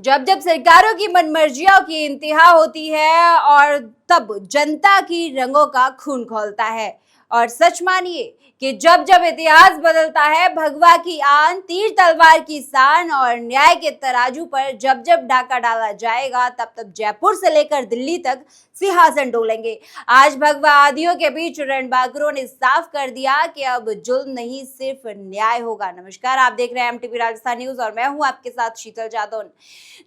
जब जब सरकारों की मनमर्जियों की इंतहा होती है और तब जनता की रंगों का खून खौलता है। और सच मानिए कि जब जब इतिहास बदलता है, भगवा की आन, तीर तलवार की शान और न्याय के तराजू पर जब जब डाका डाला जाएगा, तब तब जयपुर से लेकर दिल्ली तक सिंहासन डोलेंगे। आज भगवा आदियों के बीच रणबांकुरों ने साफ कर दिया कि अब जुल्म नहीं, सिर्फ न्याय होगा। नमस्कार, आप देख रहे हैं एमटीवी राजस्थान न्यूज और मैं हूं आपके साथ शीतल जादौन।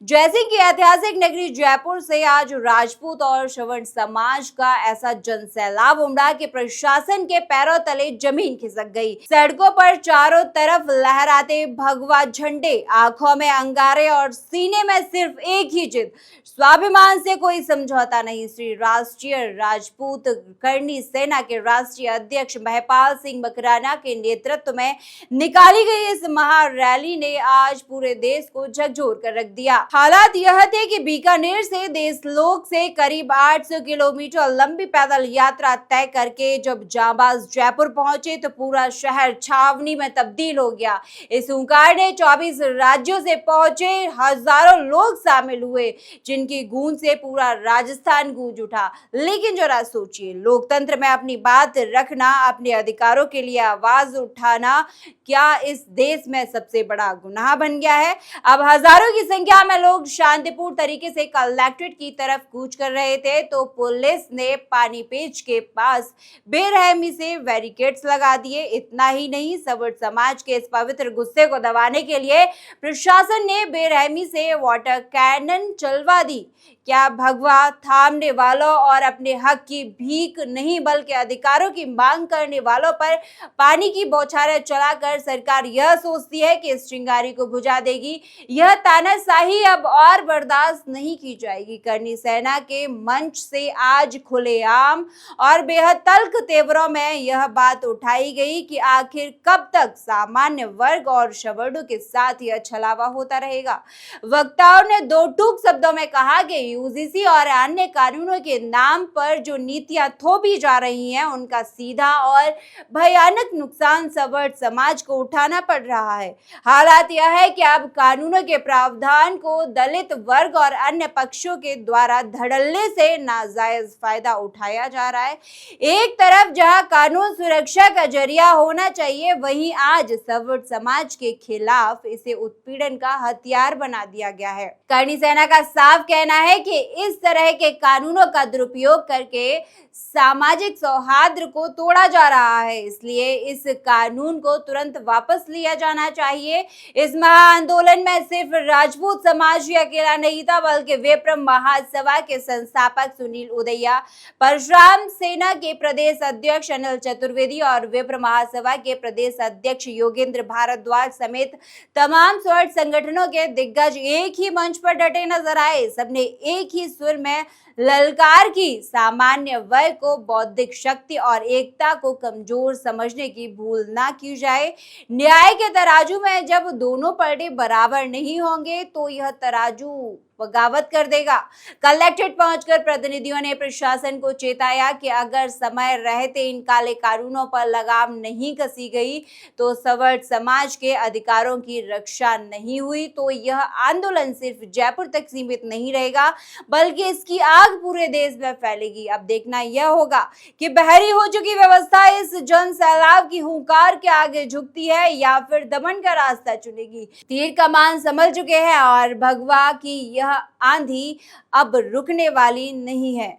जैसे कि ऐतिहासिक नगरी जयपुर से आज राजपूत और श्रवण समाज का ऐसा जनसैलाब उमड़ा कि प्रशासन के पैरों तले जमीन खिसक गई। सड़कों पर चारों तरफ लहराते भगवा झंडे, आंखों में अंगारे और सीने में सिर्फ एक ही जिद, स्वाभिमान से कोई समझौता नहीं। श्री राष्ट्रीय राजपूत करनी सेना के राष्ट्रीय अध्यक्ष महिपाल सिंह मकराना के नेतृत्व में निकाली गई इस महारैली ने आज पूरे देश को झकझोर कर रख दिया। हालात यह थे कि बीकानेर से देशलोक से करीब 800 किलोमीटर लंबी पैदल यात्रा तय करके जब जांबाज जयपुर पहुंचे तो पूरा शहर छावनी में तब्दील हो गया। इस हुंकार ने 24 राज्यों से पहुंचे हजारों लोग शामिल हुए, जिनकी गूंज से पूरा राजस्थान गूंज उठा। लेकिन जरा सोचिए, लोकतंत्र में अपनी बात रखना, अपने अधिकारों के लिए आवाज उठाना क्या इस देश में सबसे बड़ा गुनाह बन गया है? अब हजारों की संख्या में लोग शांतिपूर्ण तरीके से कलेक्ट्रेट की तरफ कूच कर रहे थे तो पुलिस ने पानी पेच के पास बेरहमी से बैरिकेड्स लगा दिए। इतना ही नहीं, सवर्ण समाज के इस पवित्र गुस्से को दबाने के लिए प्रशासन ने बेरहमी से वाटर कैनन चलवा दी। क्या भगवा थामने वालों और अपने हक की भीख नहीं बल्कि अधिकारों की मांग करने वालों पर पानी की बौछारें चलाकर सरकार यह सोचती है कि इस चिंगारी को बुझा देगी? यह तानाशाही अब और बर्दाश्त नहीं की जाएगी। करनी सेना के मंच से आज खुलेआम और बेहद तल्ख तेवरों में यह बात उठाई गई कि आखिर कब तक सामान्य वर्ग और सवर्णों के साथ यह छलावा होता रहेगा। वक्ताओं ने दो टूक शब्दों में कहा कि यूजीसी और अन्य कानूनों के नाम पर जो नीतियां थोपी जा रही हैं, उनका सीधा और भयानक नुकसान सवर्ण समाज को उठाना पड़ रहा है। हालात यह है कि अब कानूनों के प्रावधान को दलित वर्ग और अन्य पक्षों के द्वारा धड़ल्ले से नाजायज फायदा उठाया जा रहा है। एक तरफ जहां कानून सुरक्षा का जरिया होना चाहिए, वहीं आज सवर्ण समाज के खिलाफ इसे उत्पीड़न का हथियार बना दिया गया है। करनी सेना का साफ कहना है कि इस तरह के कानूनों का दुरुपयोग करके सामाजिक सौहार्द को तोड़ा जा रहा है, इसलिए इस कानून को तुरंत वापस लिया जाना चाहिए। इस महाआंदोलन में सिर्फ राजपूत समाज ही अकेला नहीं था, बल्कि विप्र महासभा के संस्थापक सुनील उदैया, परशुराम सेना के प्रदेश अध्यक्ष अनिल चतुर्वेदी और विप्र महासभा के प्रदेश अध्यक्ष योगेंद्र भारद्वाज समेत तमाम स्वर्ण संगठनों के दिग्गज एक ही मंच पर डटे नजर आए। सबने एक ही सुर में ललकार की सामान्य वर्ग को बौद्धिक शक्ति और एकता को कमजोर समझने की भूल ना की जाए। न्याय के तराजू में जब दोनों पलड़े बराबर नहीं होंगे तो यह तराजू बगावत कर देगा। कलेक्ट्रेट पहुंचकर प्रतिनिधियों ने प्रशासन को चेताया कि अगर समय रहते इन काले कानूनों पर लगाम नहीं कसी गई तो सवर्ण समाज के अधिकारों की रक्षा नहीं हुई तो यह आंदोलन सिर्फ जयपुर तक सीमित नहीं रहेगा, बल्कि इसकी आग पूरे देश में फैलेगी। अब देखना यह होगा कि बहरी हो चुकी व्यवस्था इस जन सैलाब की हुंकार के आगे झुकती है या फिर दमन का रास्ता चुनेगी। तीर कमान संभल चुके हैं और भगवा की यह आंधी अब रुकने वाली नहीं है।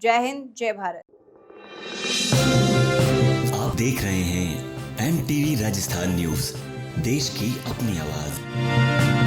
जय हिंद, जय भारत। आप देख रहे हैं एमटीवी राजस्थान न्यूज, देश की अपनी आवाज।